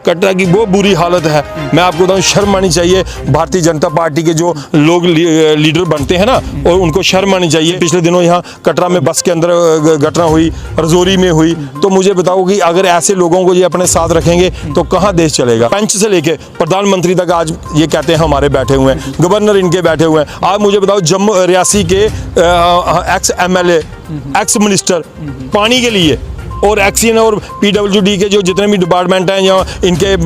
कटरा की वो बुरी हालत है। मैं आपको बताऊं, शर्म आनी चाहिए भारतीय जनता पार्टी के जो लोग लीडर बनते हैं ना, और उनको शर्म आनी चाहिए। पिछले दिनों यहाँ कटरा में बस के अंदर घटना हुई, रजौरी में हुई, तो मुझे बताओ कि अगर ऐसे लोगों को ये अपने साथ रखेंगे तो कहाँ देश चलेगा। पंच से लेके प्रधानमंत्री तक आज ये कहते हैं हमारे बैठे हुए हैं, गवर्नर इनके बैठे हुए हैं। आप मुझे बताओ, जम्मू रियासी के एक्स MLA, एक्स मिनिस्टर पानी के लिए, और एक्सीएन और PWD के जो जितने भी डिपार्टमेंट हैं या इनके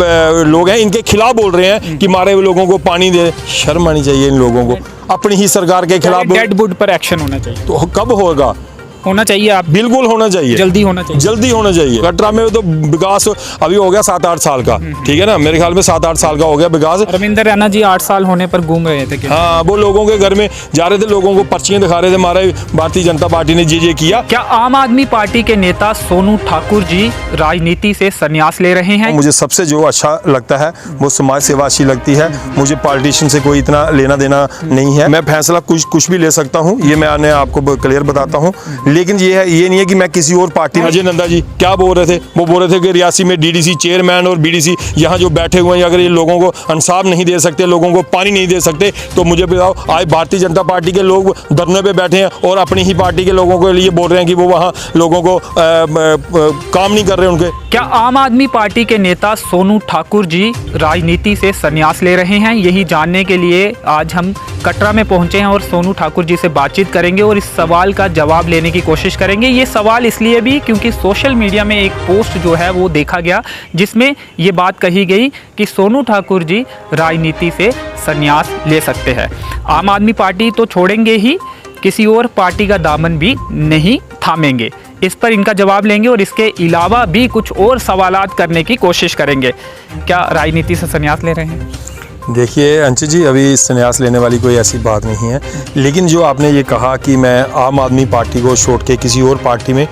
लोग हैं, इनके खिलाफ बोल रहे हैं कि मारे हुए लोगों को पानी दे। शर्म आनी चाहिए इन लोगों को, अपनी ही सरकार के खिलाफ। डेडवुड पर एक्शन होना चाहिए, तो कब होगा? होना चाहिए, आप बिल्कुल होना चाहिए, जल्दी होना चाहिए, जल्दी होना चाहिए। कटरा में तो विकास अभी हो गया 7-8 साल का, ठीक है ना, मेरे ख्याल में 7-8 साल का हो गया विकास। रविंद्र रैना जी 8 साल होने पर घूम रहे थे क्या? हाँ, वो लोगों के घर में जा रहे थे, लोगों को पर्चियां दिखा रहे थे, हमारे भारतीय जनता पार्टी ने ये किया। क्या आम आदमी पार्टी के नेता सोनू ठाकुर जी राजनीति से संन्यास ले रहे हैं? मुझे सबसे जो अच्छा लगता है वो समाज सेवा अच्छी लगती है। मुझे पॉलिटिशियन से कोई इतना लेना देना नहीं है। मैं फैसला कुछ भी ले सकता हूँ, ये मैं आपको क्लियर बताता हूँ, लेकिन ये नहीं है कि मैं किसी और पार्टी। अजय नंदा जी क्या बोल रहे थे? वो बोल रहे थे कि रियासी में DDC चेयरमैन और BDC यहाँ जो बैठे हुए हैं, अगर ये लोगों को इंसाफ नहीं दे सकते, लोगों को पानी नहीं दे सकते, तो मुझे बताओ, आज भारतीय जनता पार्टी के लोग धरने पे बैठे हैं और अपनी ही पार्टी के लोगों के लिए बोल रहे हैं कि वो वहाँ लोगों को काम नहीं कर रहे उनके। क्या आम आदमी पार्टी के नेता सोनू ठाकुर जी राजनीति से संन्यास ले रहे हैं? यही जानने के लिए आज हम कटरा में पहुंचे हैं और सोनू ठाकुर जी से बातचीत करेंगे और इस सवाल का जवाब लेने की कोशिश करेंगे। ये सवाल इसलिए भी क्योंकि सोशल मीडिया में एक पोस्ट जो है वो देखा गया, जिसमें ये बात कही गई कि सोनू ठाकुर जी राजनीति से संन्यास ले सकते हैं। आम आदमी पार्टी तो छोड़ेंगे ही, किसी और पार्टी का दामन भी नहीं थामेंगे। इस पर इनका जवाब लेंगे और इसके अलावा भी कुछ और सवालात करने की कोशिश करेंगे। क्या राजनीति से संन्यास ले रहे हैं? देखिए अंशु जी, अभी संन्यास लेने वाली कोई ऐसी बात नहीं है, लेकिन जो आपने ये कहा कि मैं आम आदमी पार्टी को छोड़ के किसी और पार्टी में,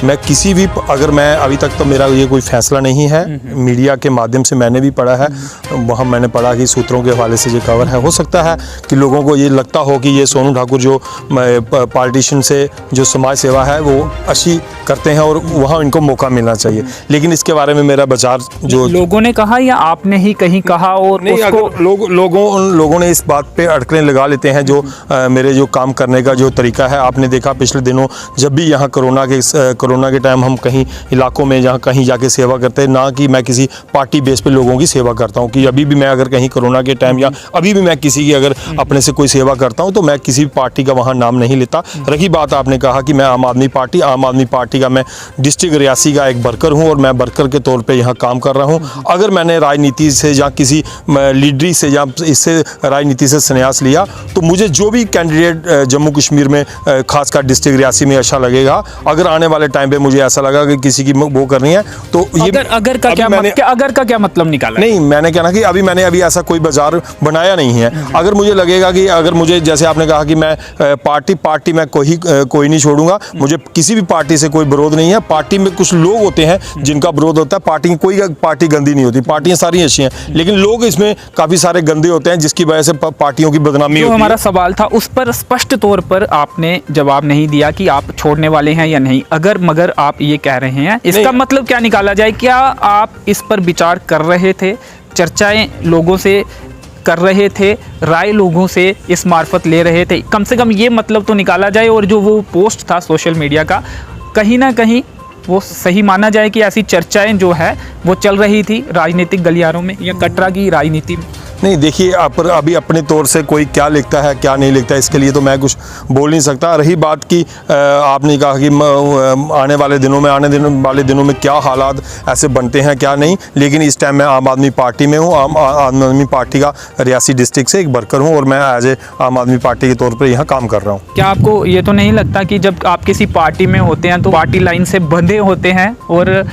मैं किसी भी, अगर मैं अभी तक तो मेरा ये कोई फैसला नहीं है। मीडिया के माध्यम से मैंने भी पढ़ा है, वहाँ मैंने पढ़ा कि सूत्रों के हवाले से ये कवर है। हो सकता है कि लोगों को ये लगता हो कि ये सोनू ठाकुर जो पॉलिटिशियन से जो समाज सेवा है वो अच्छी करते हैं और वहाँ इनको मौका मिलना चाहिए, लेकिन इसके बारे में मेरा विचार जो लोगों ने कहा या आपने ही कहीं कहा, और नहीं, अगर लोगों ने इस बात पे अटकलें लगा लेते हैं जो मेरे जो काम करने का जो तरीका है। आपने देखा पिछले दिनों जब भी यहाँ कोरोना के टाइम हम कहीं इलाकों में जहाँ कहीं जाके सेवा करते हैं, ना कि मैं किसी पार्टी बेस पे लोगों की सेवा करता हूँ, कि अभी भी मैं अगर कहीं कोरोना के टाइम या अभी भी मैं किसी की अगर अपने से कोई सेवा करता हूँ तो मैं किसी पार्टी का वहाँ नाम नहीं लेता। रही बात, आपने कहा कि मैं आम आदमी पार्टी का मैं डिस्ट्रिक्ट रियासी का एक वर्कर हूँ और मैं वर्कर के तौर पर यहाँ काम कर रहा हूँ। अगर मैंने राजनीति से या किसी लीडरी से या इससे राजनीति से संन्यास लिया तो मुझे जो भी कैंडिडेट जम्मू कश्मीर में खासकर डिस्ट्रिक्ट रियासी में अच्छा लगेगा, अगर आने वाले टाइम पे मुझे ऐसा लगा कि किसी की वो करनी है तो ये अगर का क्या मतलब निकाला? नहीं, मैंने कहना कि मैंने ऐसा कोई बाजार बनाया नहीं है। अगर मुझे लगेगा कि अगर मुझे, जैसे आपने कहा कि मैं पार्टी में कोई नहीं छोड़ूंगा, मुझे किसी भी पार्टी से कोई विरोध नहीं है। पार्टी में कुछ लोग होते हैं जिनका विरोध होता है। कोई पार्टी गंदी नहीं होती, पार्टियां सारी अच्छी हैं, लेकिन लोग इसमें काफी सारे गंदे होते हैं जिसकी वजह से पार्टियों की बदनामी होती है। हमारा सवाल था उस पर स्पष्ट तौर पर आपने जवाब नहीं दिया कि आप छोड़ने वाले हैं या नहीं। मगर आप ये कह रहे हैं, इसका मतलब क्या निकाला जाए? क्या आप इस पर विचार कर रहे थे, चर्चाएं लोगों से कर रहे थे, राय लोगों से इस मार्फत ले रहे थे? कम से कम ये मतलब तो निकाला जाए। और जो वो पोस्ट था सोशल मीडिया का, कहीं ना कहीं वो सही माना जाए कि ऐसी चर्चाएं जो है वो चल रही थी राजनीतिक गलियारों में या कटरा की राजनीति में? नहीं, देखिए अभी अपने तौर से कोई क्या लिखता है क्या नहीं लिखता, इसके लिए तो मैं कुछ बोल नहीं सकता। रही बात की आपने कहा कि आने वाले दिनों में क्या हालात ऐसे बनते हैं क्या नहीं, लेकिन इस टाइम मैं आम आदमी पार्टी में हूँ। आम आदमी पार्टी का रियासी डिस्ट्रिक्ट से एक वर्कर हूँ और मैं एज ए आम आदमी पार्टी के तौर पर यहाँ काम कर रहा हूँ। क्या आपको ये तो नहीं लगता कि जब आप किसी पार्टी में होते हैं तो पार्टी लाइन से बंधे होते हैं और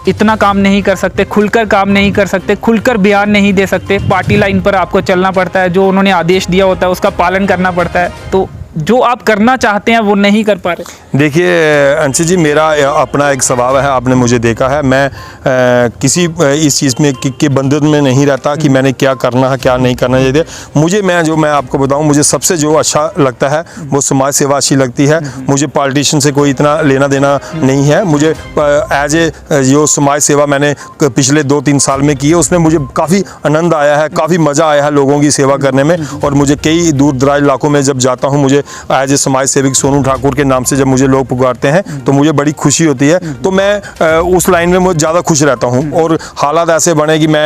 इतना काम नहीं कर सकते, खुलकर काम नहीं कर सकते, खुलकर बयान नहीं दे सकते? पार्टी लाइन पर आपको चलना पड़ता है, जो उन्होंने आदेश दिया होता है उसका पालन करना पड़ता है। तो जो आप करना चाहते हैं वो नहीं कर पा रहे? देखिए अंशी जी, मेरा अपना एक स्वभाव है, आपने मुझे देखा है, मैं किसी इस चीज़ में के बंधन में नहीं रहता कि मैंने क्या करना है क्या नहीं करना चाहिए। मुझे मैं आपको बताऊं, मुझे सबसे जो अच्छा लगता है वो समाज सेवा अच्छी लगती है। मुझे पॉलिटिशियन से कोई इतना लेना देना नहीं है। मुझे एज ए जो समाज सेवा मैंने पिछले 2-3 साल में की है, उसमें मुझे काफ़ी आनंद आया है, काफ़ी मज़ा आया है लोगों की सेवा करने में। और मुझे कई दूर दराज इलाकों में जब जाता हूँ, मुझे एज ए समाज सेवक सोनू ठाकुर के नाम से जब मुझे लोग पुकारते हैं तो मुझे बड़ी खुशी होती है। तो मैं उस लाइन में मुझे ज़्यादा खुश रहता हूँ। और हालात ऐसे बने कि मैं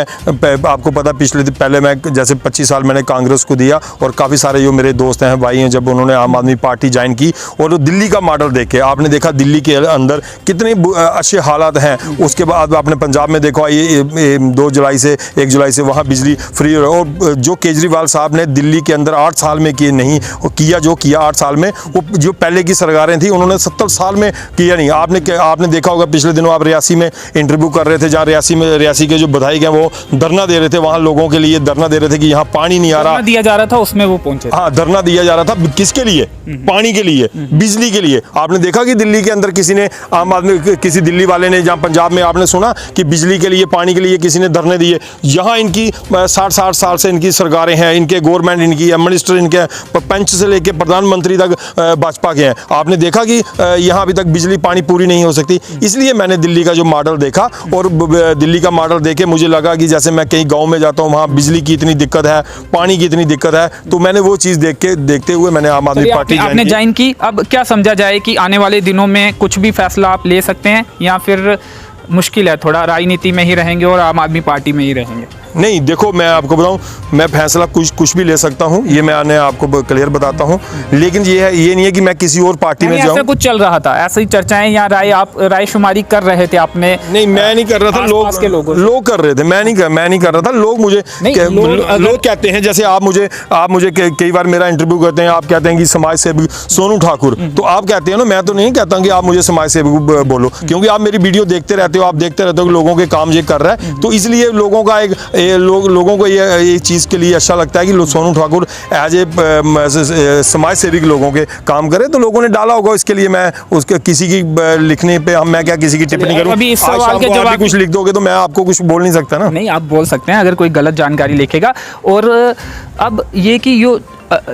आपको पता, पहले मैं जैसे 25 साल मैंने कांग्रेस को दिया, और काफ़ी सारे जो मेरे दोस्त हैं, भाई हैं, जब उन्होंने आम आदमी पार्टी ज्वाइन की और दिल्ली का मॉडल देखे, आपने देखा दिल्ली के अंदर कितने अच्छे हालात हैं। उसके बाद आपने पंजाब में देखा, ये 2 जुलाई से 1 जुलाई से वहाँ बिजली फ्री। और जो केजरीवाल साहब ने दिल्ली के अंदर 8 साल में किए नहीं किया, जो किया 8 साल में, वो जो पहले की सरकारें थी उन्होंने 70 साल में किया नहीं। आपने देखा होगा, पिछले दिनों आप रियासी में इंटरव्यू कर रहे थे, जहाँ रियासी के जो विधायक हैं वो धरना दे रहे थे, वहाँ लोगों के लिए धरना दे रहे थे कि यहाँ पानी नहीं आ रहा, दिया जा रहा था, उसमें वो पहुंचे। हाँ, धरना दिया जा रहा था, किसके लिए? पानी के लिए, बिजली के लिए। आपने देखा कि दिल्ली के अंदर किसी ने, आम आदमी, किसी दिल्ली वाले ने, जहाँ पंजाब में आपने सुना कि बिजली के लिए, पानी के लिए किसी ने धरने दिए? यहाँ इनकी 60 साल से इनकी सरकारें हैं, इनके गवर्नमेंट, इनकी मिनिस्टर, इनके पंच से लेके प्रधानमंत्री तक भाजपा के हैं। आपने देखा कि यहाँ अभी तक बिजली पानी पूरी नहीं हो सकती। इसलिए मैंने दिल्ली का जो मॉडल देखा, और दिल्ली का मॉडल देखे मुझे लगा कि जैसे मैं कहीं गांव में जाता हूँ, वहाँ बिजली की इतनी दिक्कत है, पानी की इतनी दिक्कत है, तो मैंने वो चीज़ देखते हुए मैंने आम आदमी पार्टी आपने ज्वाइन की। अब क्या समझा जाए कि आने वाले दिनों में कुछ भी फैसला आप ले सकते हैं, या फिर मुश्किल है, थोड़ा राजनीति में ही रहेंगे और आम आदमी पार्टी में ही रहेंगे? नहीं, देखो मैं आपको बताऊं, मैं फैसला कुछ भी ले सकता हूं, ये मैंने आपको क्लियर बताता हूं। लेकिन ये नहीं है कि मैं किसी और पार्टी में जाऊं। ऐसा कुछ चल रहा था, ऐसी चर्चाएं या राय शुमारी कर रहे थे आपने? नहीं, मैं नहीं कर रहा था, लोग कर रहे थे, मैं नहीं कर रहा था। लोग मुझे लोग कहते हैं, जैसे आप मुझे कई बार मेरा इंटरव्यू करते हैं, आप कहते हैं कि समाज सेवक सोनू ठाकुर, तो आप कहते हैं ना, मैं तो नहीं कहता कि आप मुझे समाज सेवक बोलो, क्योंकि आप मेरी वीडियो देखते रहते हो, आप देखते रहते हो कि लोगों के काम ये कर रहा है। तो इसलिए लोगों का लोगों को ये चीज़ के लिए अच्छा लगता है कि सोनू ठाकुर एज ए समाज सेविक लोगों के काम करे, तो लोगों ने डाला होगा। इसके लिए मैं उसके किसी की लिखने पे मैं क्या किसी की टिप्पणी करूं? अभी इस सवाल के जवाब कुछ लिख दोगे तो मैं आपको कुछ बोल नहीं सकता ना। नहीं, आप बोल सकते हैं अगर कोई गलत जानकारी लिखेगा। और अब ये कि जो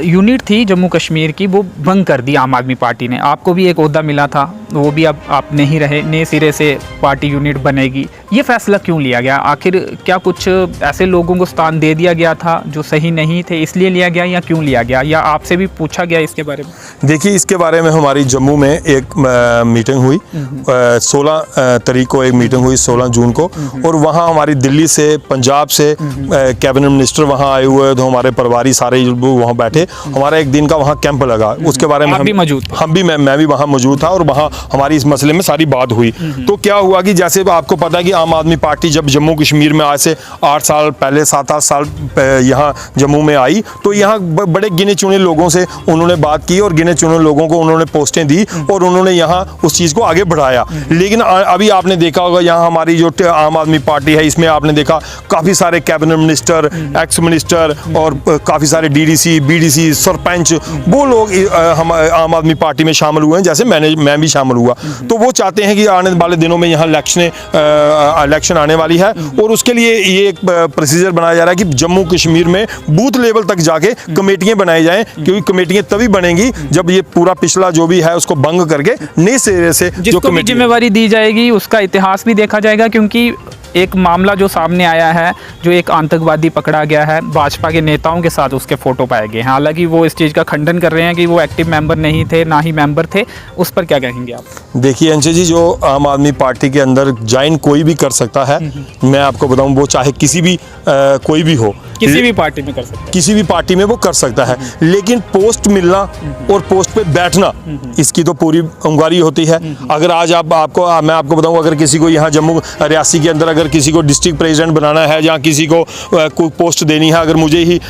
यूनिट थी जम्मू कश्मीर की, वो भंग कर दी आम आदमी पार्टी ने। आपको भी एक ओहदा मिला था, वो भी अब आप नहीं रहे, नए सिरे से पार्टी यूनिट बनेगी। ये फैसला क्यों लिया गया? आखिर क्या कुछ ऐसे लोगों को स्थान दे दिया गया था जो सही नहीं थे, इसलिए लिया गया, या क्यों लिया गया, या आपसे भी पूछा गया इसके बारे में? देखिए, इसके बारे में हमारी जम्मू में एक मीटिंग हुई, 16 तारीख को एक मीटिंग हुई, 16 जून को। और वहाँ हमारी दिल्ली से, पंजाब से कैबिनेट मिनिस्टर वहाँ आए हुए, तो हमारे परिवारी सारे वहाँ बैठे। हमारा एक दिन का वहाँ कैंप लगा, उसके बारे में मैं भी वहाँ मौजूद था, और वहाँ हमारी इस मसले में सारी बात हुई। तो क्या हुआ कि जैसे आपको पता है कि आम आदमी पार्टी जब जम्मू कश्मीर में आज से 8 साल पहले, 7-8 साल यहाँ जम्मू में आई, तो यहाँ बड़े गिने चुने लोगों से उन्होंने बात की, और गिने चुने लोगों को उन्होंने पोस्टें दी, और उन्होंने यहाँ उस चीज़ को आगे बढ़ाया। लेकिन अभी आपने देखा होगा, यहाँ हमारी जो आम आदमी पार्टी है, इसमें आपने देखा काफ़ी सारे कैबिनेट मिनिस्टर, एक्स मिनिस्टर, और काफ़ी सारे डीडीसी, बीडीसी, सरपंच, वो लोग हम आम आदमी पार्टी में शामिल हुए हैं, जैसे मैं भी शामिल हुआ। तो वो चाहते हैं कि आने वाले दिनों में यहाँ इलेक्शन आने वाली है, और उसके लिए ये एक प्रोसीजर बनाया जा रहा है कि जम्मू कश्मीर में बूथ लेवल तक जाके कमेटियां बनाई जाएं, क्योंकि कमेटियां तभी बनेंगी जब ये पूरा पिछला जो भी है उसको भंग करके नए सिरे से जो कमेटी जिम्मेवारी दी जाएगी, उसका इतिहास भी देखा जाएगा। क्योंकि एक मामला जो सामने आया है, जो एक आतंकवादी पकड़ा गया है, भाजपा के नेताओं के साथ उसके फोटो पाए गए हैं। हालांकि वो इस चीज़ का खंडन कर रहे हैं कि वो एक्टिव मेंबर नहीं थे, ना ही मेंबर थे। उस पर क्या कहेंगे आप? देखिए अंशु जी, जो आम आदमी पार्टी के अंदर ज्वाइन कोई भी कर सकता है। मैं आपको बताऊं, वो चाहे किसी भी कोई भी हो, किसी भी पार्टी में कर सकता है, किसी भी पार्टी में वो कर सकता है। लेकिन पोस्ट मिलना और पोस्ट पे बैठना, इसकी तो पूरी उम्मीदवारी होती है। अगर आज मैं आपको बताऊं, अगर किसी को यहाँ जम्मू रियासी के अंदर अगर किसी को डिस्ट्रिक्ट प्रेसिडेंट बनाना है, या किसी को कोई पोस्ट देनी है,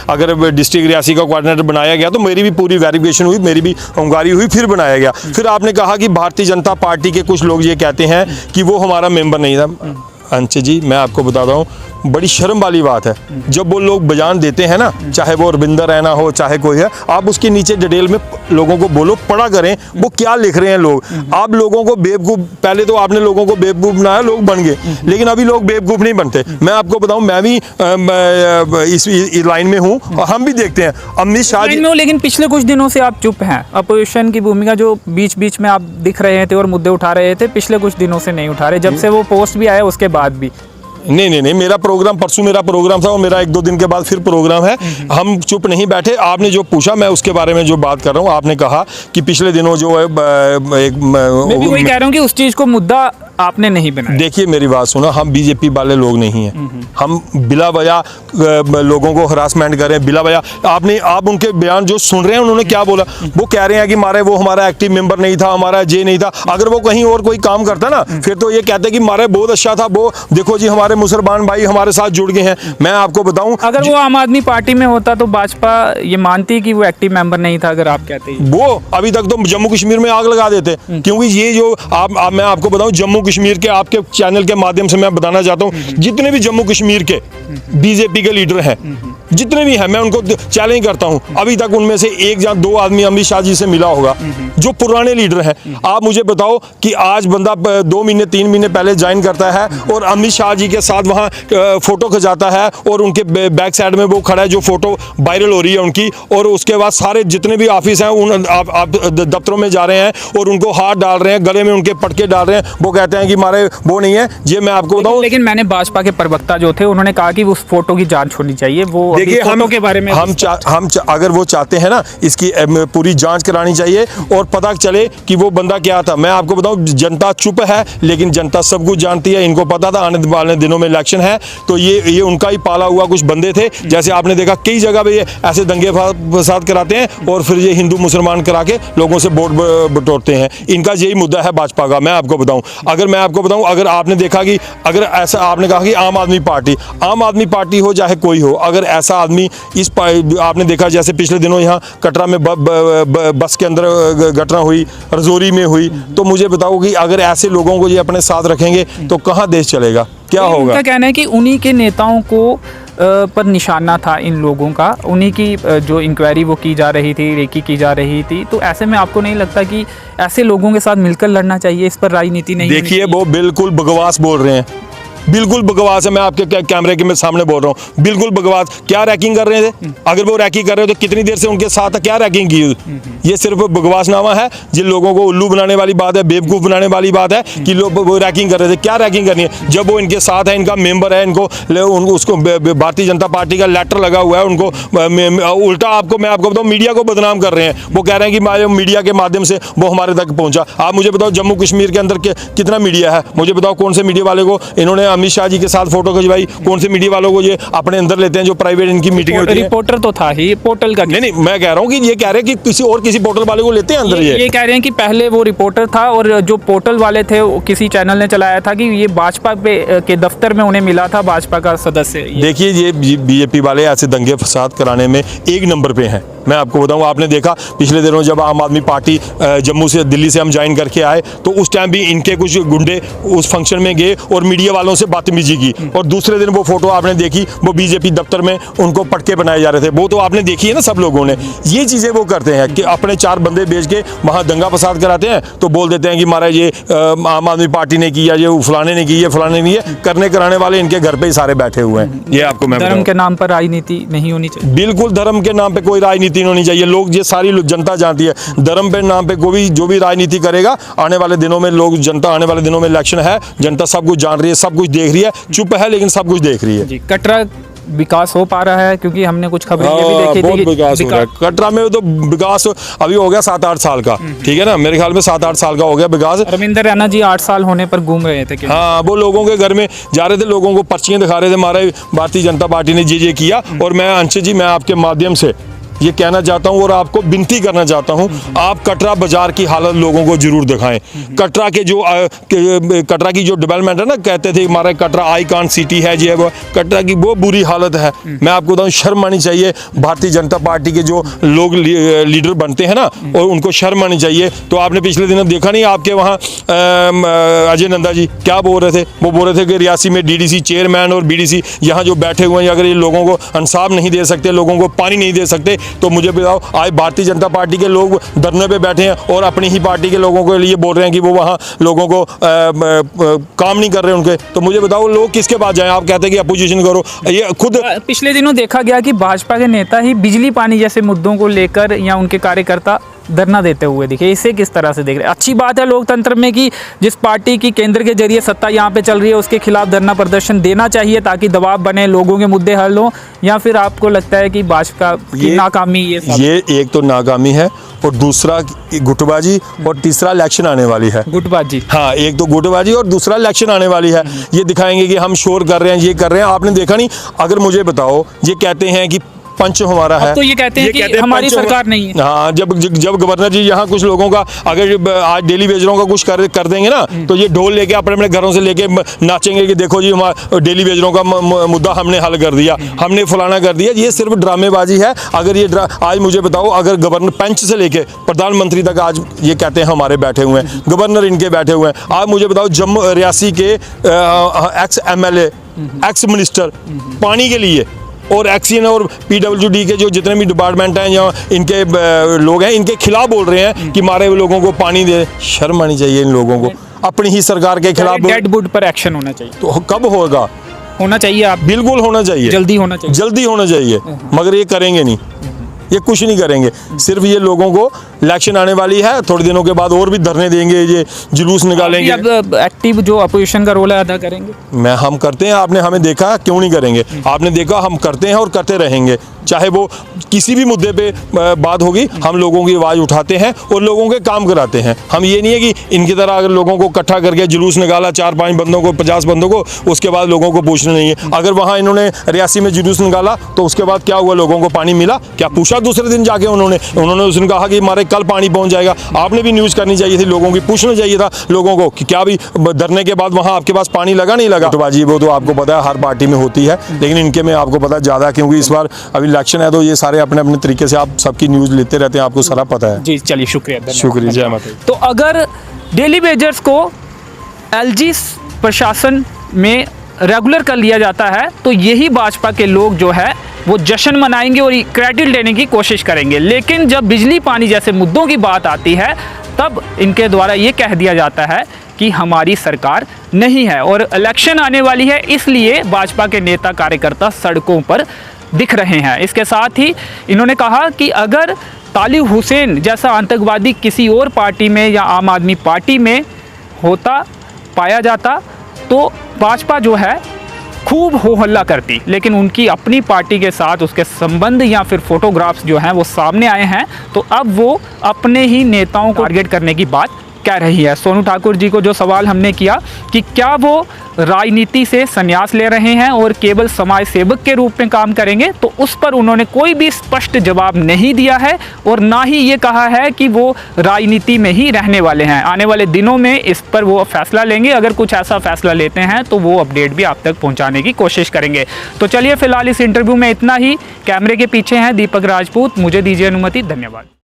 अगर डिस्ट्रिक्ट रियासी का कोऑर्डिनेटर बनाया गया, तो मेरी भी पूरी वेरिफिकेशन हुई, मेरी भी उम्मीदवारी हुई, फिर बनाया गया। फिर आपने कहा कि भारतीय जनता पार्टी के कुछ लोग ये कहते हैं कि वो हमारा मेंबर नहीं था। अंशु जी, मैं आपको बताता हूँ, बड़ी शर्म वाली बात है। जब वो लोग बयान देते हैं ना, चाहे वो रविंदर रैना हो चाहे कोई है, आप उसके नीचे डिटेल में लोगों को बोलो, पढ़ा करें वो क्या लिख रहे हैं लोग। आप लोगों को बेवकूफ़, पहले तो आपने लोगों को बेवकूफ़ बनाया, लोग बन गए, लेकिन अभी लोग बेवकूफ़ नहीं बनते। मैं आपको बताऊं, मैं भी इस लाइन में हूं और हम भी देखते हैं अमित शाह जी। लेकिन पिछले कुछ दिनों से आप चुप हैं। अपोजिशन की भूमिका जो बीच बीच में आप दिख रहे थे और मुद्दे उठा रहे थे, पिछले कुछ दिनों से नहीं उठा रहे, जब से वो पोस्ट भी आया उसके बाद भी। नहीं, मेरा प्रोग्राम परसों मेरा प्रोग्राम था और मेरा 1-2 दिन के बाद फिर प्रोग्राम है। हम चुप नहीं बैठे। आपने जो पूछा मैं उसके बारे में जो बात कर रहा हूँ, आपने कहा कि पिछले दिनों जो है मैं भी वही कह रहा हूँ कि उस चीज़ को मुद्दा आपने नहीं बनाया। देखिए मेरी बात सुनो, हम बीजेपी वाले लोग नहीं हैं। हम बिला वजह लोगों को हरासमेंट करें, बिला वजह। आप उनके बयान जो सुन रहे हैं, उन्होंने क्या बोला, वो कह रहे हैं कि मारे वो हमारा एक्टिव मेंबर नहीं था, हमारा जे नहीं था। अगर वो कहीं और कोई काम करता ना, फिर तो ये कहते कि मारे बहुत अच्छा था, वो देखो जी हमारे मुसलमान भाई हमारे साथ जुड़ गए हैं। मैं आपको बताऊं, अगर वो आम आदमी पार्टी में होता तो भाजपा ये मानती कि वो एक्टिव मेंबर नहीं था। अगर आप कहते हैं वो अभी तक तो जम्मू कश्मीर में आग लगा देते, क्योंकि ये जो मैं आपको बताऊं, जम्मू कश्मीर के आपके चैनल के माध्यम से मैं बताना चाहता हूं, जितने भी जम्मू कश्मीर के बीजेपी के लीडर हैं, जितने भी हैं, मैं उनको चैलेंज करता हूं, अभी तक उनमें से 1 या 2 आदमी अमित शाह जी से मिला होगा, जो पुराने लीडर हैं। आप मुझे बताओ कि आज बंदा 2 महीने 3 महीने पहले ज्वाइन करता है और अमित शाह जी के साथ वहां फोटो खिंचाता है और उनके बैक साइड में वो खड़ा है, जो फोटो वायरल हो रही है उनकी, और उसके बाद सारे जितने भी ऑफिस हैं उन आप दफ्तरों में जा रहे हैं और उनको हाथ डाल रहे हैं, गले में उनके पटके डाल रहे हैं। वो कहते हैं कि हमारे वो नहीं है। ये मैं आपको बताऊं, लेकिन मैंने भाजपा के प्रवक्ता जो थे उन्होंने कहा कि उस फोटो की जांच होनी चाहिए। वो देखिए, हम के बारे में अगर वो चाहते हैं ना, इसकी पूरी जांच करानी चाहिए और पता चले कि वो बंदा क्या था। मैं आपको बताऊं, जनता चुप है, लेकिन जनता सब कुछ जानती है। इनको पता था आने वाले दिनों में इलेक्शन है, तो ये उनका ही पाला हुआ कुछ बंदे थे। जैसे आपने देखा कई जगह पे ये ऐसे दंगे फसाद कराते हैं और फिर ये हिंदू मुसलमान करा के लोगों से वोट बटोरते हैं। इनका यही मुद्दा है भाजपा का। मैं आपको बताऊं, अगर आपने देखा कि अगर ऐसा आपने कहा कि आम आदमी पार्टी हो चाहे कोई हो, अगर ऐसा आदमी आपने देखा, जैसे पिछले दिनों यहाँ कटरा में बस के अंदर घटना हुई, रजौरी में हुई, तो मुझे बताओ कि अगर ऐसे लोगों को ये अपने साथ रखेंगे तो कहाँ देश चलेगा, क्या होगा। उनका कहना है कि उन्हीं के नेताओं को पर निशाना था इन लोगों का, उन्हीं की जो इंक्वायरी वो की जा रही थी, रेकी की जा रही थी। तो ऐसे में आपको नहीं लगता कि ऐसे लोगों के साथ मिलकर लड़ना चाहिए, इस पर राजनीति नहीं? देखिए, वो बिल्कुल बकवास बोल रहे हैं, बिल्कुल बकवास है। मैं आपके कैमरे के सामने बोल रहा हूँ, बिल्कुल बकवास। क्या रैकिंग कर रहे थे? अगर वो रैकिंग कर रहे हो तो कितनी देर से उनके साथ क्या रैकिंग की? ये सिर्फ बकवासनामा है। जिन लोगों को उल्लू बनाने वाली बात है, बेवकूफ़ बनाने वाली बात है कि लोग वो रैकिंग कर रहे थे। क्या रैकिंग करनी है? जब वो इनके साथ है, इनका मेंबर है, उसको भारतीय जनता पार्टी का लेटर लगा हुआ है, उनको उल्टा मैं आपको बताऊँ, मीडिया को बदनाम कर रहे हैं। वो कह रहे हैं कि मीडिया के माध्यम से वो हमारे तक पहुँचा। आप मुझे बताओ, जम्मू कश्मीर के अंदर कितना मीडिया है? मुझे बताओ, कौन से मीडिया वाले को इन्होंने अमित शाह जी के साथ फोटो खिंचवाई? कौन से मीडिया वालों को ये अपने अंदर लेते हैं, जो प्राइवेट इनकी मीटिंग होती है? रिपोर्टर तो था ही, पोर्टल का नहीं, मैं कह रहा हूँ कि ये कह रहे हैं कि किसी पोर्टल वाले को लेते हैं अंदर। ये कह रहे हैं कि पहले वो रिपोर्टर था और जो पोर्टल वाले थे, किसी चैनल ने चलाया था कि ये भाजपा के दफ्तर में उन्हें मिला था, भाजपा का सदस्य। देखिए, ये बीजेपी वाले ऐसे दंगे फसाद कराने में 1 नंबर पे हैं। मैं आपको बताऊं, आपने देखा पिछले दिनों जब आम आदमी पार्टी जम्मू से दिल्ली से हम ज्वाइन करके आए, तो उस टाइम भी इनके कुछ गुंडे उस फंक्शन में गए और मीडिया वालों से बदतमीजी की, और दूसरे दिन वो फोटो आपने देखी, वो बीजेपी दफ्तर में उनको पटके बनाए जा रहे थे। वो तो आपने देखी है ना, सब लोगों ने। ये चीज़ें वो करते हैं कि अपने 4 बंदे भेज के वहाँ दंगा फसाद कराते हैं, तो बोल देते हैं कि महाराज ये आम आदमी पार्टी ने किया, ये फलाने ने की, ये फलाने ने किया। करने कराने वाले इनके घर पे ही सारे बैठे हुए हैं। ये आपको मैं धर्म के नाम पर राजनीति नहीं होनी चाहिए। बिल्कुल, धर्म के नाम पे कोई राजनीति नहीं होनी चाहिए। लोग, ये सारी जनता जानती है, धर्म पे नाम पे कोई जो भी राजनीति करेगा, आने वाले दिनों में आने वाले दिनों में इलेक्शन है, जनता सब कुछ जान रही है, सब कुछ देख रही है, चुप है लेकिन सब कुछ देख रही है। कटरा विकास हो पा रहा है? क्योंकि हमने कुछ खबरें ये भी देखी थी बहुत विकास हो रहा है कटरा में। तो विकास अभी हो गया 7-8 साल का, ठीक है ना, मेरे ख्याल में 7-8 साल का हो गया विकास। रविंदर रैना जी 8 साल होने पर घूम रहे थे क्या? हाँ, वो लोगों के घर में जा रहे थे, लोगों को पर्चियां दिखा रहे थे, हमारे भारतीय जनता पार्टी ने ये किया। और मैं अंशु जी, मैं आपके माध्यम से ये कहना चाहता हूँ और आपको विनती करना चाहता हूँ, आप कटरा बाजार की हालत लोगों को जरूर दिखाएं। कटरा के जो कटरा की जो डेवलपमेंट है ना, कहते थे हमारा कटरा आइकॉन सिटी है, ये वो कटरा की वो बुरी हालत है। मैं आपको बताऊँ, शर्म आनी चाहिए भारतीय जनता पार्टी के जो लोग लीडर बनते हैं ना, और उनको शर्म आनी चाहिए। तो आपने पिछले दिनों देखा नहीं, आपके वहाँ अजय नंदा जी क्या बोल रहे थे? वो बोल रहे थे कि रियासी में डीडीसी चेयरमैन और बीडीसी यहाँ जो बैठे हुए हैं, अगर ये लोगों को इंसाफ नहीं दे सकते, लोगों को पानी नहीं दे सकते, तो मुझे बताओ, आज भारतीय जनता पार्टी के लोग धरने पे बैठे हैं और अपनी ही पार्टी के लोगों के लिए बोल रहे हैं कि वो वहाँ लोगों को काम नहीं कर रहे उनके। तो मुझे बताओ, लोग किसके पास जाएं? आप कहते हैं कि अपोजिशन करो, ये खुद पिछले दिनों देखा गया कि भाजपा के नेता ही बिजली पानी जैसे मुद्दों को लेकर या उनके कार्यकर्ता धरना देते हुए दिखे। इसे किस तरह से देख रहे हैं? अच्छी बात है लोकतंत्र में कि जिस पार्टी की केंद्र के जरिए सत्ता यहाँ पे चल रही है उसके खिलाफ धरना प्रदर्शन देना चाहिए ताकि दबाव बने, लोगों के मुद्दे हल हो। या फिर आपको लगता है कि भाजपा की नाकामी ये एक तो नाकामी है, और दूसरा गुटबाजी, और तीसरा इलेक्शन आने वाली है। गुटबाजी, हाँ, एक तो गुटबाजी और दूसरा इलेक्शन आने वाली है। ये दिखाएंगे कि हम शोर कर रहे हैं, ये कर रहे हैं। आपने देखा नहीं, अगर मुझे बताओ, ये कहते हैं कि पंच हमारा है, तो ये कहते हैं कि हमारी सरकार नहीं है। हाँ, जब गवर्नर जी यहाँ कुछ लोगों का अगर आज डेली वेजरों का कुछ कर देंगे ना, तो ये ढोल लेके अपने अपने घरों से लेके नाचेंगे कि देखो जी, हमारा डेली वेजरों का मुद्दा हमने हल कर दिया, हमने फलाना कर दिया। ये सिर्फ ड्रामेबाजी है। अगर ये आज मुझे बताओ, अगर गवर्नर पंच से लेके प्रधानमंत्री तक आज ये कहते हैं हमारे बैठे हुए हैं, गवर्नर इनके बैठे हुए हैं। आप मुझे बताओ, जम्मू रियासी के एक्स MLA, एक्स मिनिस्टर पानी के लिए, और एक्सीएन और PWD के जो जितने भी डिपार्टमेंट हैं या इनके लोग हैं, इनके खिलाफ बोल रहे हैं कि मारे हुए लोगों को पानी दे। शर्म आनी चाहिए इन लोगों को, अपनी ही सरकार के खिलाफ। डेड वुड पर एक्शन होना चाहिए। तो कब होगा? होना चाहिए, आप बिल्कुल होना चाहिए, जल्दी होना चाहिए, जल्दी होना चाहिए। मगर ये करेंगे नहीं, ये कुछ नहीं करेंगे। सिर्फ ये लोगों को, इलेक्शन आने वाली है, थोड़े दिनों के बाद और भी धरने देंगे, ये जुलूस निकालेंगे। अब एक्टिव जो अपोजिशन का रोल है अदा करेंगे। हम करते हैं, आपने हमें देखा, क्यों नहीं करेंगे? आपने देखा, हम करते हैं और करते रहेंगे। चाहे वो किसी भी मुद्दे पे बात होगी, हम लोगों की आवाज़ उठाते हैं और लोगों के काम कराते हैं। हम ये नहीं है कि इनकी तरह अगर लोगों को इकट्ठा करके जुलूस निकाला, 4-5 बंदों को, 50 बंदों को, उसके बाद लोगों को पूछना नहीं है। अगर वहाँ इन्होंने रियासी में जुलूस निकाला तो उसके बाद क्या हुआ? लोगों को पानी मिला? क्या पूछा दूसरे दिन जाके उन्होंने उस दिन कहा कि हमारे कल पानी पहुँच जाएगा? आपने भी न्यूज़ करनी चाहिए थी, लोगों की पूछना चाहिए था लोगों को कि क्या भी धरने के बाद वहाँ आपके पास पानी लगा, नहीं लगा? गुटबाजी वो तो आपको पता है हर पार्टी में होती है, लेकिन इनके में आपको पता ज़्यादा, क्योंकि इस बार अभी इलेक्शन है, तो ये सारे अपने अपने तरीके से आप सबकी न्यूज़ लेते रहते हैं, आपको सारा पता है। जी चलिए, शुक्रिया, शुक्रिया, जय माता। तो अगर डेली वेजर्स को LG प्रशासन में रेगुलर कर लिया जाता है तो यही भाजपा के लोग जो है वो जश्न मनाएंगे और क्रेडिट लेने की कोशिश करेंगे। लेकिन जब बिजली पानी जैसे मुद्दों की बात आती है तब इनके द्वारा ये कह दिया जाता है कि हमारी सरकार नहीं है और इलेक्शन आने वाली है, इसलिए भाजपा के नेता कार्यकर्ता सड़कों पर दिख रहे हैं। इसके साथ ही इन्होंने कहा कि अगर तालिब हुसैन जैसा आतंकवादी किसी और पार्टी में या आम आदमी पार्टी में होता पाया जाता तो भाजपा जो है खूब हो हल्ला करती, लेकिन उनकी अपनी पार्टी के साथ उसके संबंध या फिर फोटोग्राफ्स जो हैं वो सामने आए हैं, तो अब वो अपने ही नेताओं को टारगेट करने की बात कह रही है। सोनू ठाकुर जी को जो सवाल हमने किया कि क्या वो राजनीति से संन्यास ले रहे हैं और केवल समाज सेवक के रूप में काम करेंगे, तो उस पर उन्होंने कोई भी स्पष्ट जवाब नहीं दिया है और ना ही ये कहा है कि वो राजनीति में ही रहने वाले हैं। आने वाले दिनों में इस पर वो फैसला लेंगे, अगर कुछ ऐसा फैसला लेते हैं तो वो अपडेट भी आप तक पहुंचाने की कोशिश करेंगे। तो चलिए फिलहाल इस इंटरव्यू में इतना ही। कैमरे के पीछे हैं दीपक राजपूत, मुझे दीजिए अनुमति, धन्यवाद।